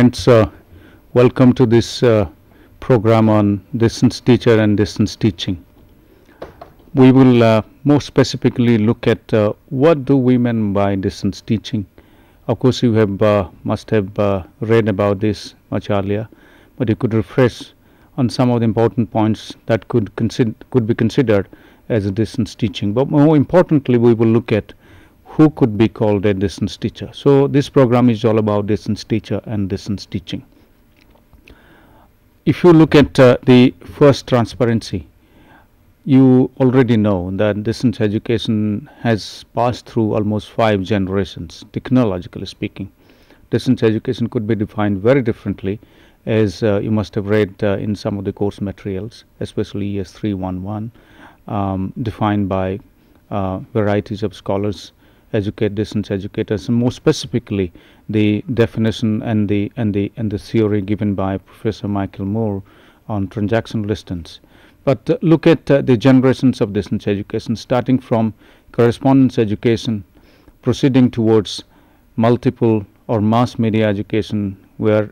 friends, welcome to this program on distance teacher and distance teaching. We will more specifically look at what do we mean by distance teaching. Of course, you have must have read about this much earlier, but you could refresh on some of the important points that could be considered as a distance teaching. But more importantly, we will look at who could be called a distance teacher. So this program is all about distance teacher and distance teaching. If you look at the first transparency, you already know that distance education has passed through almost 5 generations, technologically speaking. Distance education could be defined very differently, as you must have read in some of the course materials, especially ES 311, defined by varieties of scholars, distance educators, and more specifically the definition and the theory given by Professor Michael Moore on transactional distance. But look at the generations of distance education, starting from correspondence education, proceeding towards multiple or mass media education, where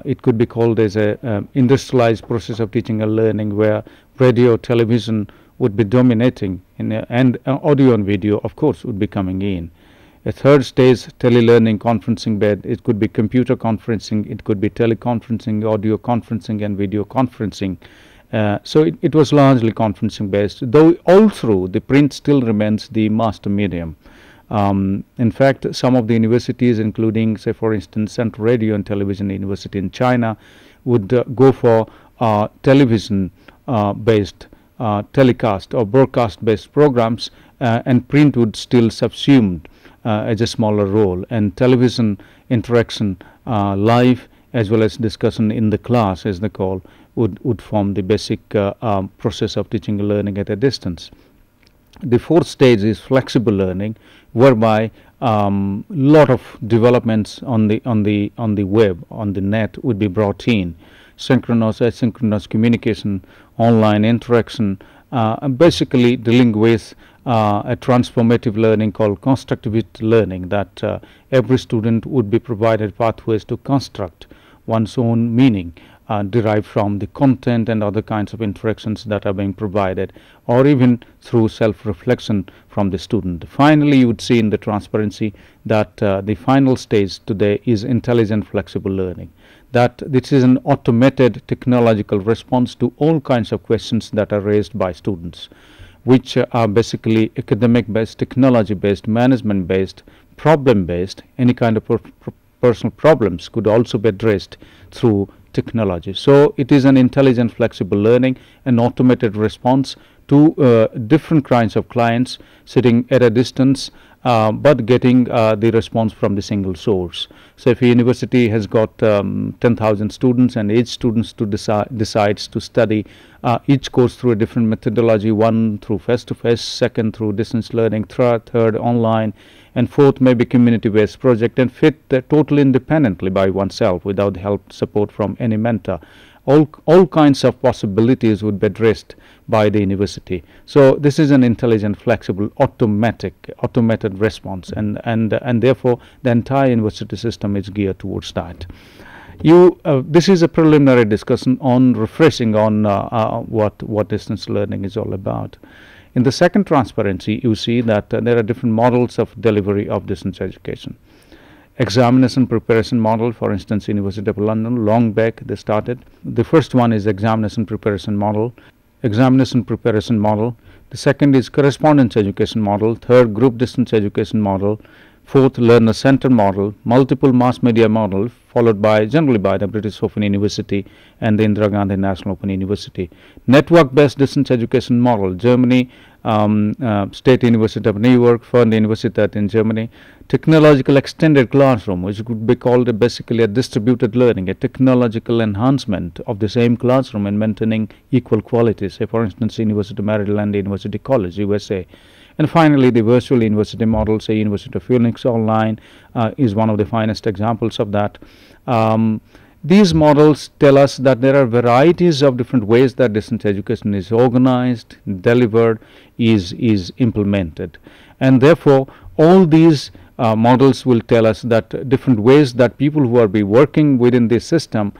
it could be called as a industrialized process of teaching and learning, where radio, television would be dominating, and audio and video, of course, would be coming in. A third stage, telelearning, conferencing bed. It could be computer conferencing, it could be teleconferencing, audio conferencing, and video conferencing. So it was largely conferencing based, though all through the print still remains the master medium. In fact, some of the universities, including, say, for instance, Central Radio and Television University in China, would go for television based telecast or broadcast based programs, and print would still subsumed as a smaller role, and television interaction live as well as discussion in the class, as they call, would form the basic process of teaching and learning at a distance. The fourth stage is flexible learning, whereby lot of developments on the web, on the net, would be brought in. Synchronous, asynchronous communication, online interaction, and basically dealing with a transformative learning called constructivist learning, that every student would be provided pathways to construct one's own meaning derived from the content and other kinds of interactions that are being provided, or even through self-reflection from the student. Finally, you would see in the transparency that the final stage today is intelligent flexible learning, that this is an automated technological response to all kinds of questions that are raised by students, which are basically academic based, technology based, management based, problem based. Any kind of personal problems could also be addressed through technology. So it is an intelligent flexible learning, an automated response to different kinds of clients sitting at a distance, but getting the response from the single source. So if a university has got 10,000 students, and each student decides to study each course through a different methodology, one through face-to-face, second through distance learning, third online, and fourth maybe community-based project, and fit totally independently by oneself without help, support from any mentor. All kinds of possibilities would be addressed by the university. So this is an intelligent, flexible, automated response, and therefore the entire university system is geared towards that. This is a preliminary discussion on refreshing on what distance learning is all about. In the second transparency, you see that there are different models of delivery of distance education. Examination preparation model, for instance, University of London, long back they started. The first one is examination preparation model. The second is correspondence education model. Third, group distance education model. Fourth, learner centered model. Multiple mass media model, followed by generally by the British Open University and the Indira Gandhi National Open University. Network based distance education model, Germany, State University of New York, Panda University in Germany. Technological extended classroom, which could be called basically a distributed learning, a technological enhancement of the same classroom and maintaining equal quality, say for instance University of Maryland, University College, USA. And finally, the virtual university model, say University of Phoenix Online, is one of the finest examples of that. These models tell us that there are varieties of different ways that distance education is organized, delivered, is implemented, and therefore all these models will tell us that different ways that people who are be working within this system,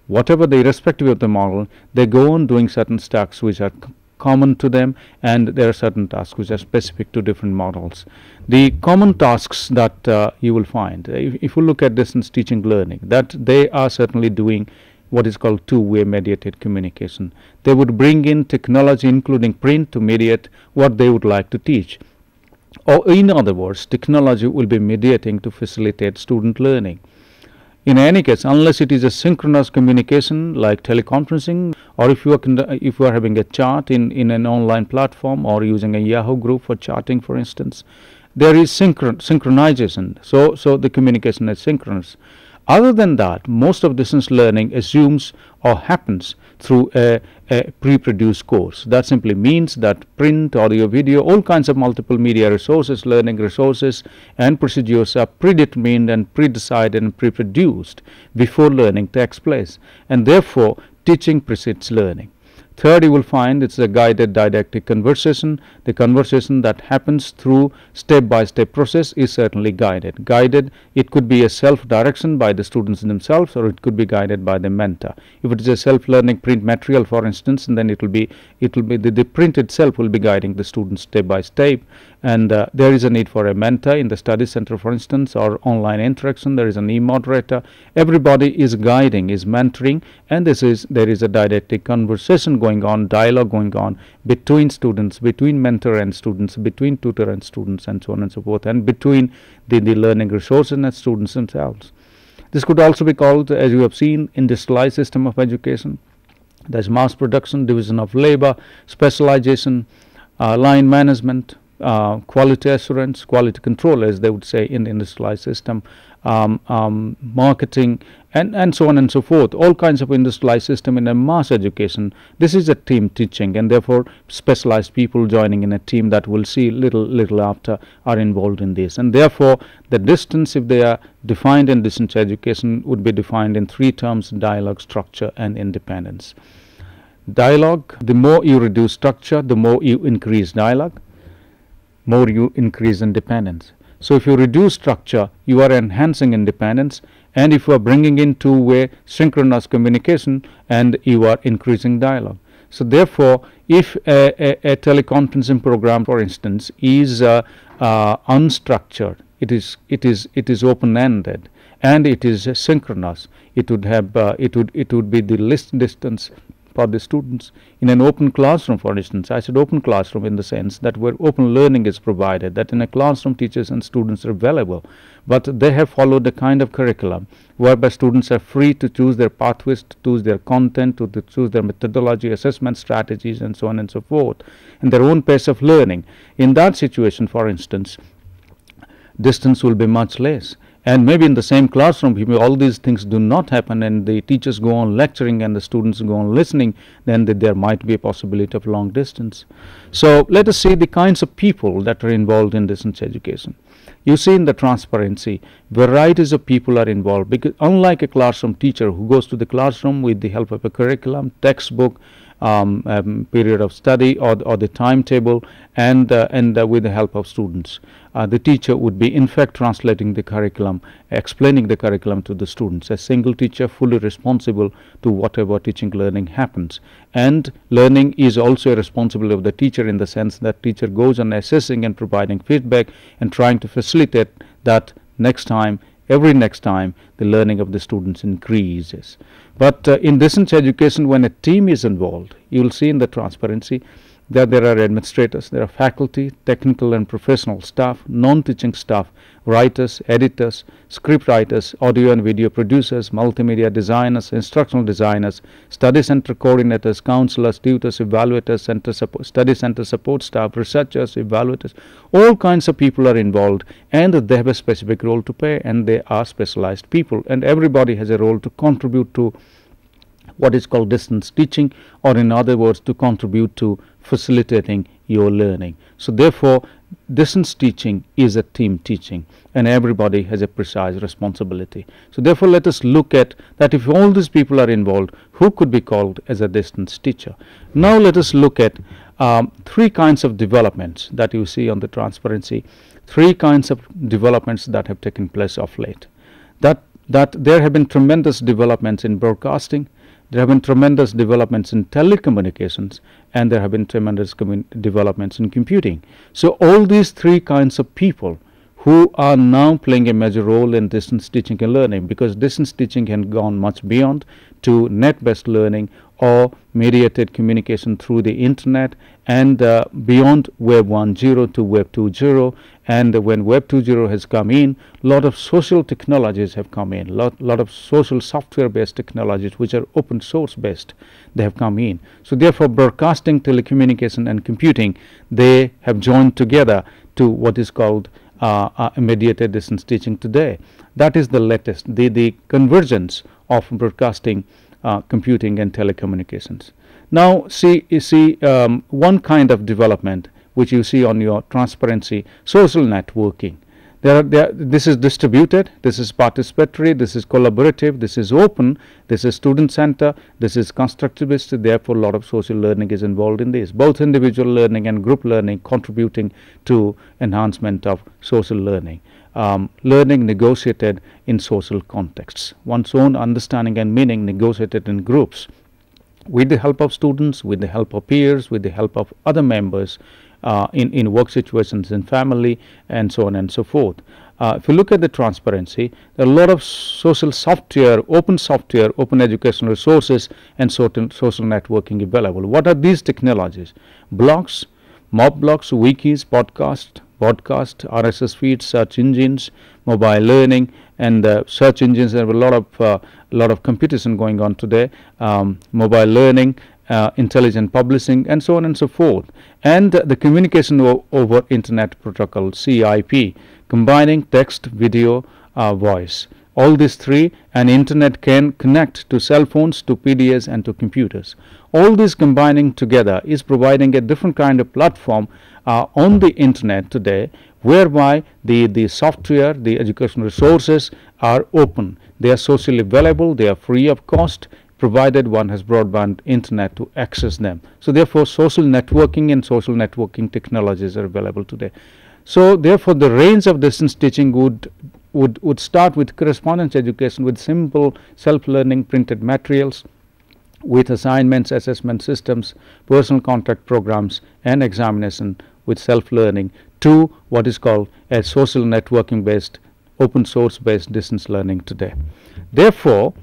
whatever the irrespective of the model, they go on doing certain tasks which are common to them, and there are certain tasks which are specific to different models. The common tasks that you will find, if you look at distance teaching learning, that they are certainly doing what is called two-way mediated communication. They would bring in technology including print to mediate what they would like to teach. Or in other words, technology will be mediating to facilitate student learning. In any case, unless it is a synchronous communication like teleconferencing, or if you are having a chat in an online platform or using a Yahoo group for chatting, for instance, there is synchronization. So the communication is synchronous. Other than that, most of distance learning assumes or happens through a pre-produced course. That simply means that print, audio, video, all kinds of multiple media resources, learning resources and procedures are predetermined and pre-decided and pre-produced before learning takes place, and therefore teaching precedes learning. Third, you will find it's a guided didactic conversation. The conversation that happens through step-by-step process is certainly guided. Guided, it could be a self-direction by the students themselves, or it could be guided by the mentor. If it is a self-learning print material, for instance, then it will be the print itself will be guiding the students step by step. And there is a need for a mentor in the study center, for instance, or online interaction. There is an e-moderator. Everybody is guiding, is mentoring, and there is a didactic conversation going on, dialogue going on between students, between mentor and students, between tutor and students, and so on and so forth, and between the learning resources and students themselves. This could also be called, as you have seen, industrialized system of education. There's mass production, division of labor, specialization, line management, quality assurance, quality control, as they would say in the industrialized system, marketing, and so on and so forth. All kinds of industrialized system in a mass education. This is a team teaching, and therefore specialized people joining in a team that will see little after are involved in this. And therefore the distance, if they are defined in distance education, would be defined in three terms: dialogue, structure, and independence. Dialogue, the more you reduce structure, the more you increase dialogue, more you increase independence. So if you reduce structure, you are enhancing independence, and if you are bringing in two-way synchronous communication, and you are increasing dialogue. So therefore, if a teleconferencing program, for instance, is unstructured, it is open-ended, and it is synchronous, it would be the least distance for the students. In an open classroom, for instance, I said open classroom in the sense that where open learning is provided, that in a classroom teachers and students are available, but they have followed a kind of curriculum whereby students are free to choose their pathways, to choose their content, to choose their methodology, assessment strategies, and so on and so forth, in their own pace of learning. In that situation, for instance, distance will be much less. And maybe in the same classroom, if all these things do not happen and the teachers go on lecturing and the students go on listening, then there might be a possibility of long distance. So let us see the kinds of people that are involved in distance education. You see in the transparency, varieties of people are involved, because unlike a classroom teacher who goes to the classroom with the help of a curriculum, textbook, period of study, or the timetable, and with the help of students, the teacher would be in fact translating the curriculum, explaining the curriculum to the students. A single teacher fully responsible to whatever teaching learning happens, and learning is also a responsibility of the teacher in the sense that teacher goes on assessing and providing feedback and trying to facilitate that every next time the learning of the students increases. But in distance education, when a team is involved, you will see in the transparency that there are administrators, there are faculty, technical and professional staff, non-teaching staff, writers, editors, script writers, audio and video producers, multimedia designers, instructional designers, study center coordinators, counselors, tutors, evaluators, study center support staff, researchers, evaluators. All kinds of people are involved, and they have a specific role to play, and they are specialized people, and everybody has a role to contribute to what is called distance teaching, or in other words, to contribute to facilitating your learning. So therefore, distance teaching is a team teaching, and everybody has a precise responsibility. So therefore, let us look at that. If all these people are involved, who could be called as a distance teacher? Now let us look at three kinds of developments that you see on the transparency, three kinds of developments that have taken place of late. That there have been tremendous developments in broadcasting, there have been tremendous developments in telecommunications, and there have been tremendous developments in computing. So all these three kinds of people who are now playing a major role in distance teaching and learning, because distance teaching has gone much beyond to net-based learning or mediated communication through the internet, and beyond Web 1.0 to Web 2.0. And when Web 2.0 has come in, a lot of social technologies have come in, lot of social software based technologies which are open source based, they have come in. So therefore, broadcasting, telecommunication and computing, they have joined together to what is called mediated distance teaching today. That is the latest, the convergence of broadcasting, computing and telecommunications. Now you see one kind of development which you see on your transparency, social networking. This is distributed, this is participatory, this is collaborative, this is open, this is student center, this is constructivist. Therefore, a lot of social learning is involved in this, both individual learning and group learning contributing to enhancement of social learning. Learning negotiated in social contexts, one's own understanding and meaning negotiated in groups with the help of students, with the help of peers, with the help of other members in work situations, in family, and so on and so forth. If you look at the transparency, there are a lot of social software, open educational resources and social networking available. What are these technologies? Blogs, mob blogs, wikis, podcast, RSS feeds, search engines, mobile learning, and search engines. There are a lot of competition going on today. Mobile learning, intelligent publishing, and so on and so forth. And the communication over internet protocol, CIP, combining text, video, voice. All these three, and internet can connect to cell phones, to PDAs, and to computers. All this combining together is providing a different kind of platform on the internet today, whereby the software, the educational resources are open. They are socially available, they are free of cost, provided one has broadband internet to access them. So therefore, social networking and social networking technologies are available today. So therefore, the range of distance teaching would start with correspondence education, with simple self-learning printed materials, with assignments, assessment systems, personal contact programs, and examination with self-learning, to what is called a social networking based, open source based distance learning today. Therefore,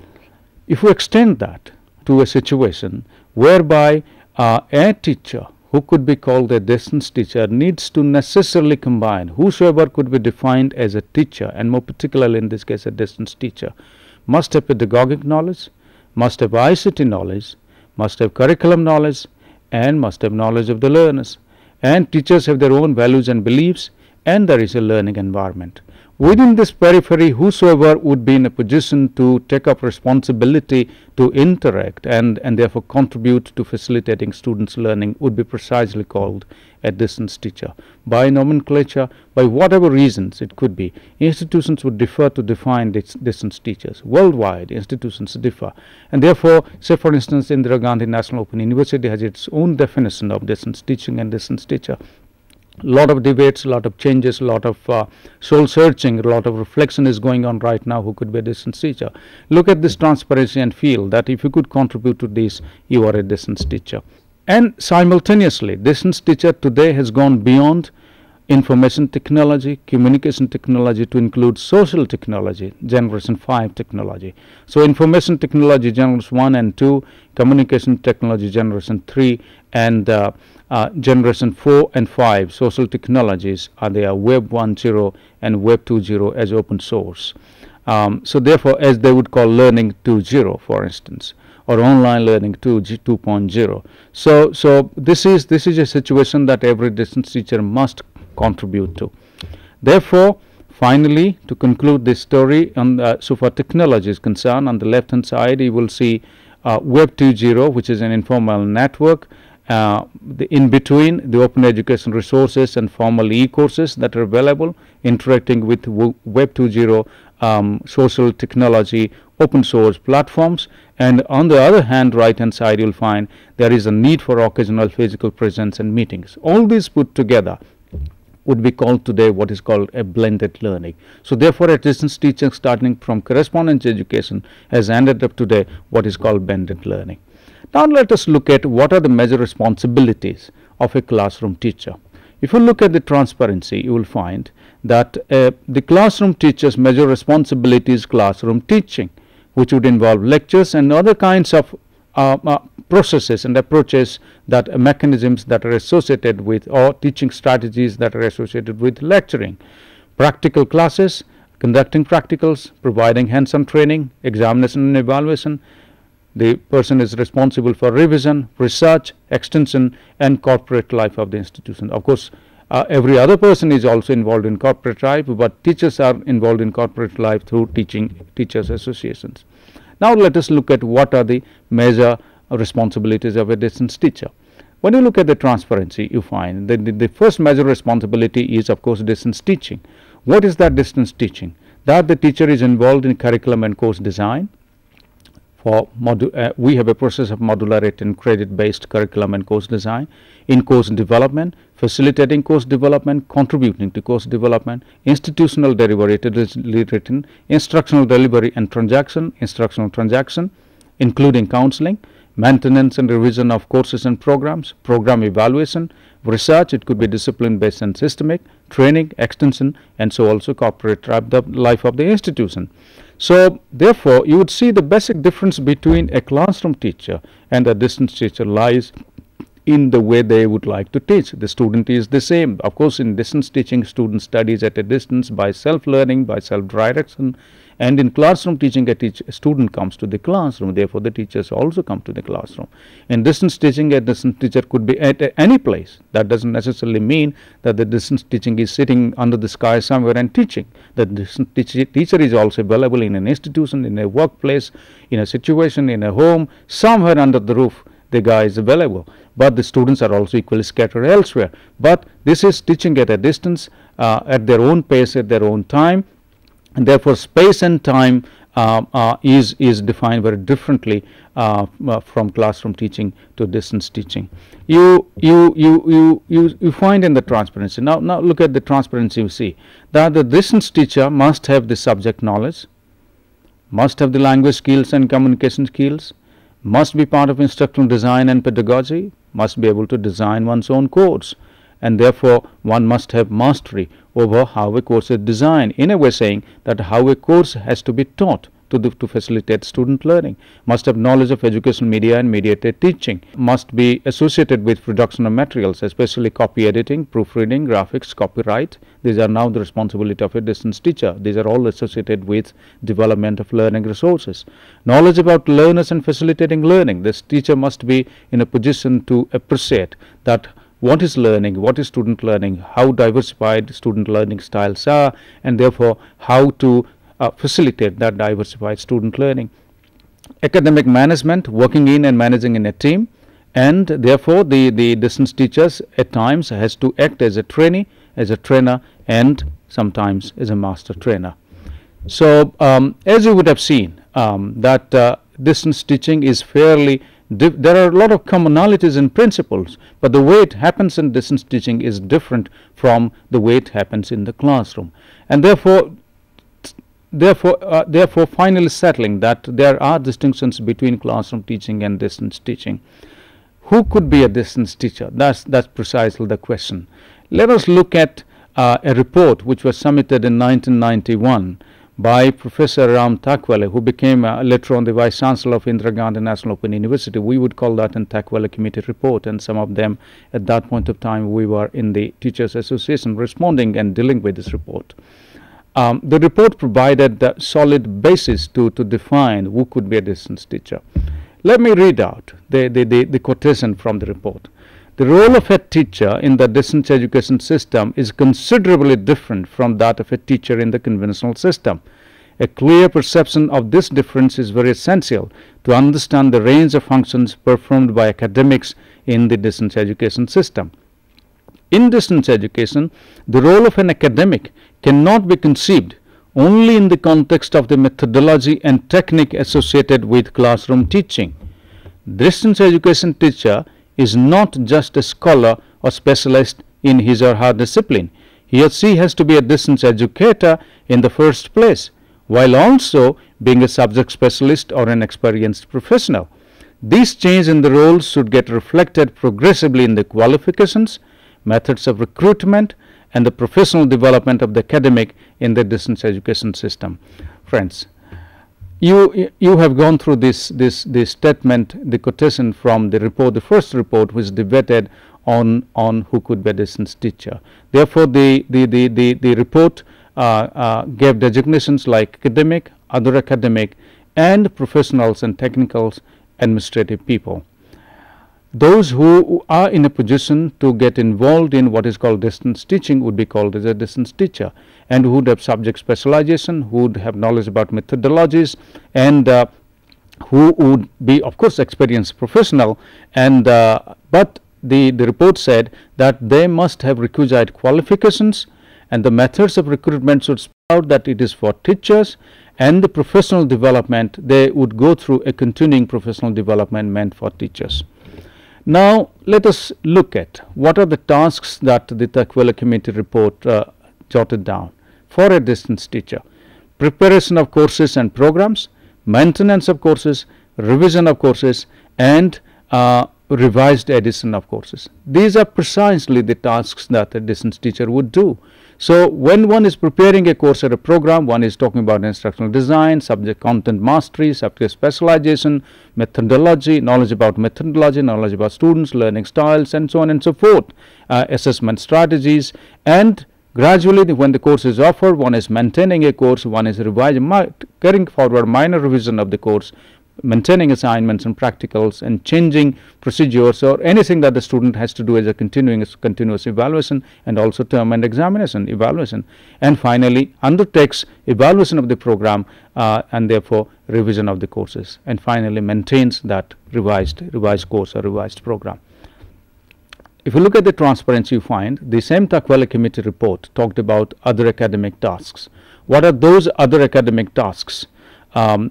if we extend that to a situation whereby a teacher who could be called a distance teacher needs to necessarily combine, whosoever could be defined as a teacher, and more particularly in this case a distance teacher, must have pedagogic knowledge, must have ICT knowledge, must have curriculum knowledge, and must have knowledge of the learners. And teachers have their own values and beliefs, and there is a learning environment. Within this periphery, whosoever would be in a position to take up responsibility to interact and therefore contribute to facilitating students' learning would be precisely called a distance teacher. By nomenclature, by whatever reasons it could be, institutions would differ to define distance teachers. Worldwide, institutions differ. And therefore, say for instance, Indira Gandhi National Open University has its own definition of distance teaching and distance teacher. A lot of debates, a lot of changes, a lot of soul searching, a lot of reflection is going on right now. Who could be a distance teacher? Look at this transparency and feel that if you could contribute to this, you are a distance teacher. And simultaneously, distance teacher today has gone beyond information technology, communication technology to include social technology, generation 5 technology. So information technology generation 1 and 2, communication technology generation 3, and generation 4 and 5 social technologies are there, Web 1.0 and Web 2.0 as open source. So therefore, as they would call learning 2.0, for instance, or online learning 2.0. So this is a situation that every distance teacher must contribute to. Therefore, finally, to conclude this story, so far technology is concerned, on the left hand side you will see Web 2.0, which is an informal network, in between the open education resources and formal e-courses that are available, interacting with Web 2.0, social technology, open source platforms. And on the other hand, right hand side, you'll find there is a need for occasional physical presence and meetings. All these put together would be called today what is called a blended learning. So therefore, a distance teaching starting from correspondence education has ended up today what is called blended learning. Now let us look at what are the major responsibilities of a classroom teacher. If you look at the transparency, you will find that the classroom teacher's major responsibility is classroom teaching, which would involve lectures and other kinds of processes and approaches, that mechanisms that are associated with, or teaching strategies that are associated with lecturing. Practical classes, conducting practicals, providing hands-on training, examination and evaluation. The person is responsible for revision, research, extension, and corporate life of the institution. Of course, every other person is also involved in corporate life, but teachers are involved in corporate life through teachers associations. Now let us look at what are the major responsibilities of a distance teacher. When you look at the transparency, you find that the first major responsibility is, of course, distance teaching. What is that distance teaching? That the teacher is involved in curriculum and course design. We have a process of modularity and credit-based curriculum and course design, in course development, facilitating course development, contributing to course development, institutional delivery, written, instructional delivery and instructional transaction, including counseling, maintenance and revision of courses and programs, program evaluation, research, it could be discipline-based and systemic, training, extension, and so also corporate life of the institution. So therefore, you would see the basic difference between a classroom teacher and a distance teacher lies in the way they would like to teach. The student is the same. Of course, in distance teaching, student studies at a distance by self-learning, by self-direction, and in classroom teaching, a student comes to the classroom. Therefore, the teachers also come to the classroom. In distance teaching, a distance teacher could be at any place. That doesn't necessarily mean that the distance teaching is sitting under the sky somewhere and teaching. The distance teacher is also available in an institution, in a workplace, in a situation, in a home, somewhere under the roof. The guy is available, but the students are also equally scattered elsewhere. But this is teaching at a distance, at their own pace, at their own time, and therefore space and time is defined very differently from classroom teaching to distance teaching. You find in the transparency. Now look at the transparency. You see that the distance teacher must have the subject knowledge, must have the language skills and communication skills, must be part of instructional design and pedagogy, must be able to design one's own course, and therefore one must have mastery over how a course is designed, in a way saying that how a course has to be taught to facilitate student learning, must have knowledge of educational media and mediated teaching, must be associated with production of materials, especially copy editing, proofreading, graphics, copyright. These are now the responsibility of a distance teacher. These are all associated with development of learning resources. Knowledge about learners and facilitating learning. This teacher must be in a position to appreciate that what is learning, what is student learning, how diversified student learning styles are, and therefore how to facilitate that diversified student learning. Academic management, working in and managing in a team, and therefore the distance teachers at times has to act as a trainee, as a trainer, and sometimes as a master trainer. So as you would have seen that distance teaching is fairly there are a lot of commonalities in principles, but the way it happens in distance teaching is different from the way it happens in the classroom, and therefore finally settling that there are distinctions between classroom teaching and distance teaching. Who could be a distance teacher? That's precisely the question. Let us look at a report which was submitted in 1991 by Professor Ram Thakwale, who became later on the Vice Chancellor of Indira Gandhi National Open University. We would call that an Thakwale Committee report, and some of them at that point of time we were in the Teachers Association responding and dealing with this report. The report provided the solid basis to define who could be a distance teacher. Let me read out the quotation from the report. The role of a teacher in the distance education system is considerably different from that of a teacher in the conventional system. A clear perception of this difference is very essential to understand the range of functions performed by academics in the distance education system. In distance education, the role of an academic cannot be conceived only in the context of the methodology and technique associated with classroom teaching. Distance education teacher is not just a scholar or specialist in his or her discipline. He or she has to be a distance educator in the first place, while also being a subject specialist or an experienced professional. This change in the roles should get reflected progressively in the qualifications, methods of recruitment, and the professional development of the academic in the distance education system. Friends, you have gone through this statement, the quotation from the report, the first report, which debated on who could be a distance teacher. Therefore, the report gave designations like academic, other academic, and professionals and technical administrative people. Those who are in a position to get involved in what is called distance teaching would be called as a distance teacher, and who would have subject specialization, who would have knowledge about methodologies, and who would be, of course, experienced professional. And but the report said that they must have requisite qualifications, and the methods of recruitment should spell out that it is for teachers, and the professional development, they would go through a continuing professional development meant for teachers. Now, let us look at what are the tasks that the Takwila Committee report jotted down for a distance teacher. Preparation of courses and programs, maintenance of courses, revision of courses, and revised edition of courses. These are precisely the tasks that a distance teacher would do. So when one is preparing a course or a program, one is talking about instructional design, subject content mastery, subject specialization, methodology, knowledge about methodology, knowledge about students, learning styles, and so on and so forth, assessment strategies, and gradually when the course is offered, one is maintaining a course, one is revising, carrying forward minor revision of the course, maintaining assignments and practicals, and changing procedures or anything that the student has to do as a continuous evaluation, and also term and examination evaluation, and finally undertakes evaluation of the program and therefore revision of the courses, and finally maintains that revised course or revised program. If you look at the transparency, you find the same Takwila Committee report talked about other academic tasks. What are those other academic tasks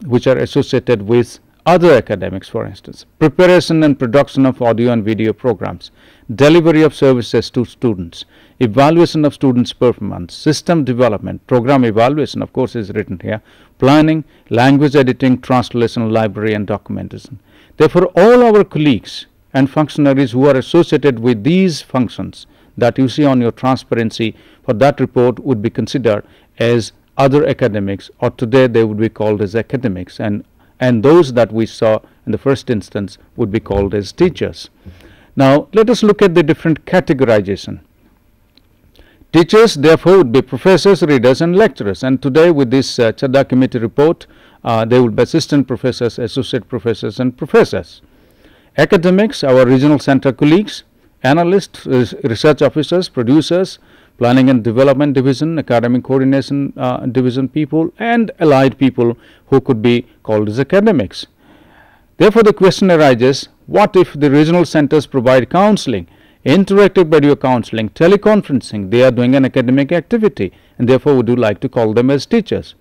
which are associated with other academics? For instance, preparation and production of audio and video programs, delivery of services to students, evaluation of students' performance, system development, program evaluation, of course, is written here, planning, language editing, translation, library, and documentation. Therefore, all our colleagues and functionaries who are associated with these functions that you see on your transparency for that report would be considered as other academics, or today they would be called as academics, and those that we saw in the first instance would be called as teachers. Now let us look at the different categorization. Teachers therefore would be professors, readers, and lecturers, and today with this Chadha Committee report they would be assistant professors, associate professors, and professors. Academics, our regional center colleagues, analysts, research officers, producers, planning and development division, academic coordination division people, and allied people who could be called as academics. Therefore, the question arises, what if the regional centers provide counseling, interactive video counseling, teleconferencing? They are doing an academic activity, and therefore would you like to call them as teachers?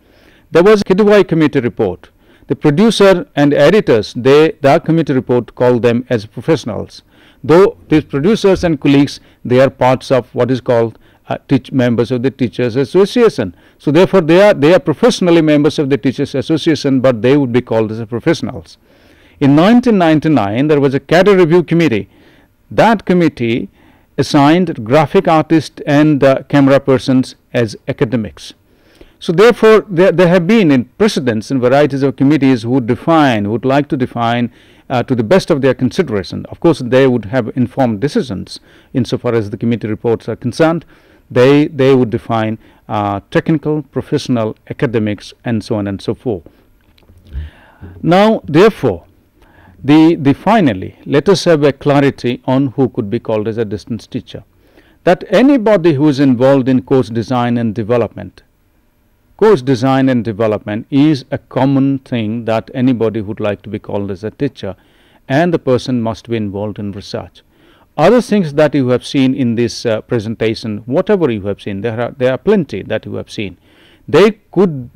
There was a Kidwai Committee report. The producer and editors, that committee report called them as professionals. Though these producers and colleagues, they are parts of what is called members of the Teachers Association. So therefore they are professionally members of the Teachers Association, but they would be called as professionals. In 1999, there was a cadre review committee. That committee assigned graphic artists and camera persons as academics. So therefore there have been in precedents and varieties of committees who would like to define to the best of their consideration. Of course, they would have informed decisions insofar as the committee reports are concerned. They would define technical, professional, academics, and so on and so forth. Now, therefore, finally, let us have a clarity on who could be called as a distance teacher. That anybody who is involved in course design and development. Course design and development is a common thing that anybody would like to be called as a teacher. and the person must be involved in research. Other things that you have seen in this presentation, whatever you have seen, there are plenty that you have seen. They could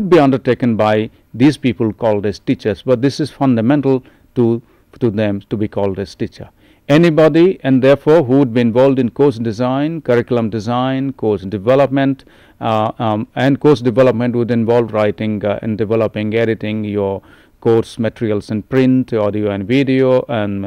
be undertaken by these people called as teachers, but this is fundamental to them to be called as teacher. Anybody, and therefore who would be involved in course design, curriculum design, course development, and course development would involve writing and developing, editing your course materials in print, audio and video, and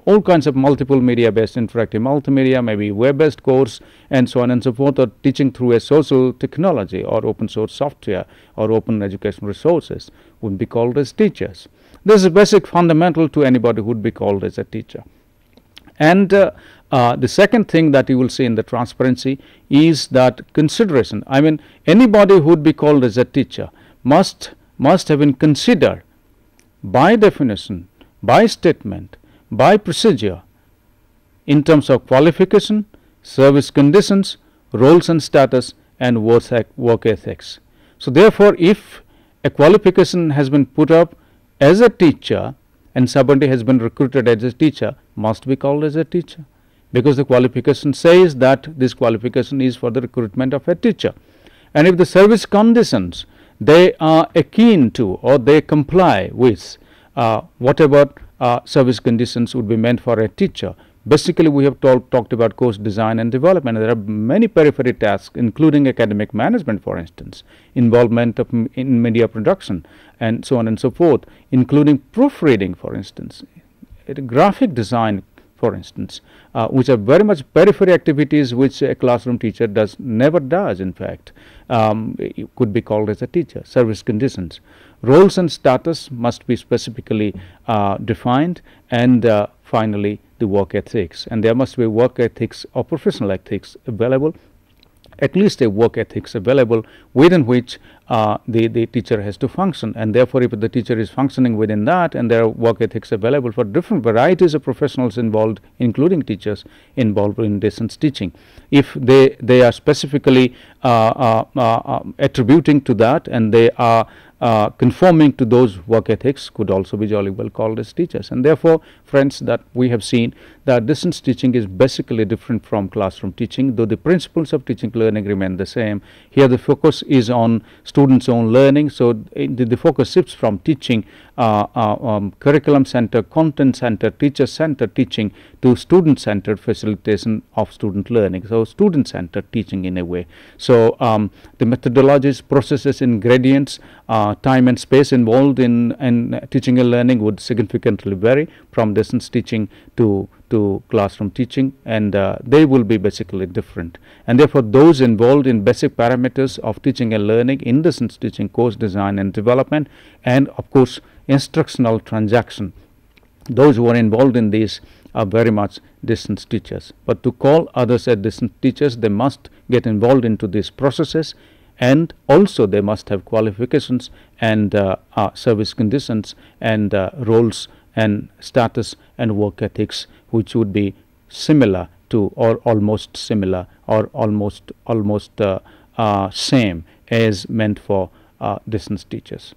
all kinds of multiple media based interactive multimedia, maybe web based course, and so on and so forth, or teaching through a social technology or open source software or open education resources would be called as teachers. This is a basic fundamental to anybody who would be called as a teacher. And the second thing that you will see in the transparency is that consideration. I mean, anybody who would be called as a teacher must have been considered by definition, by statement, by procedure in terms of qualification, service conditions, roles and status, and work ethics. So therefore, if a qualification has been put up as a teacher and somebody has been recruited as a teacher, must be called as a teacher, because the qualification says that this qualification is for the recruitment of a teacher. And if the service conditions they are akin to or they comply with whatever service conditions would be meant for a teacher. Basically, we have talked about course design and development. There are many periphery tasks, including academic management, for instance, involvement in media production, and so on and so forth, including proofreading, for instance, graphic design, for instance, which are very much periphery activities which a classroom teacher never does, in fact. It could be called as a teacher. Service conditions. Roles and status must be specifically defined, and finally the work ethics. And there must be work ethics or professional ethics available, at least a work ethics available within which the teacher has to function. And therefore, if the teacher is functioning within that and there are work ethics available for different varieties of professionals involved, including teachers involved in distance teaching, if they are specifically attributing to that and they are conforming to those work ethics, could also be jolly well called as teachers. And therefore, friends, that we have seen that distance teaching is basically different from classroom teaching, though the principles of teaching learning remain the same. Here the focus is on students' own learning, so the focus shifts from teaching curriculum centered, content centered, teacher centered teaching to student centered facilitation of student learning, so student centered teaching in a way. So the methodologies, processes, ingredients, time and space involved in teaching and learning would significantly vary from distance teaching to classroom teaching, and they will be basically different. And therefore, those involved in basic parameters of teaching and learning in distance teaching, course design and development, and of course instructional transaction, those who are involved in these are very much distance teachers. But to call others as distance teachers, they must get involved into these processes, and also they must have qualifications and service conditions and roles and status and work ethics which would be similar to or almost similar or almost same as meant for distance teachers.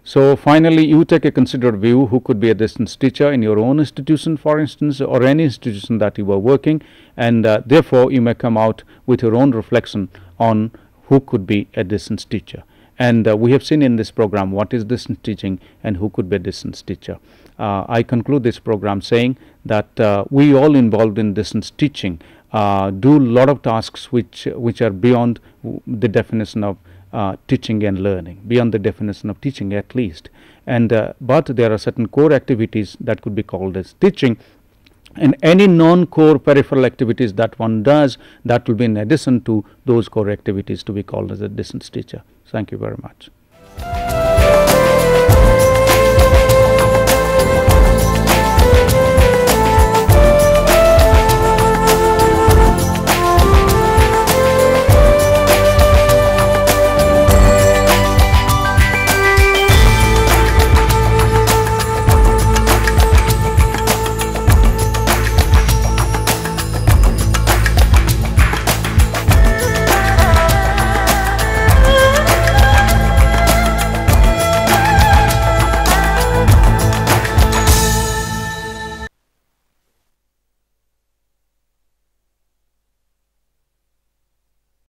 So finally, you take a considered view who could be a distance teacher in your own institution, for instance, or any institution that you are working, and therefore you may come out with your own reflection on who could be a distance teacher. And we have seen in this program what is distance teaching and who could be a distance teacher. I conclude this program saying that we all involved in distance teaching do a lot of tasks which are beyond the definition of teaching and learning, beyond the definition of teaching at least. And but there are certain core activities that could be called as teaching, and any non-core peripheral activities that one does, that will be in addition to those core activities to be called as a distance teacher. Thank you very much.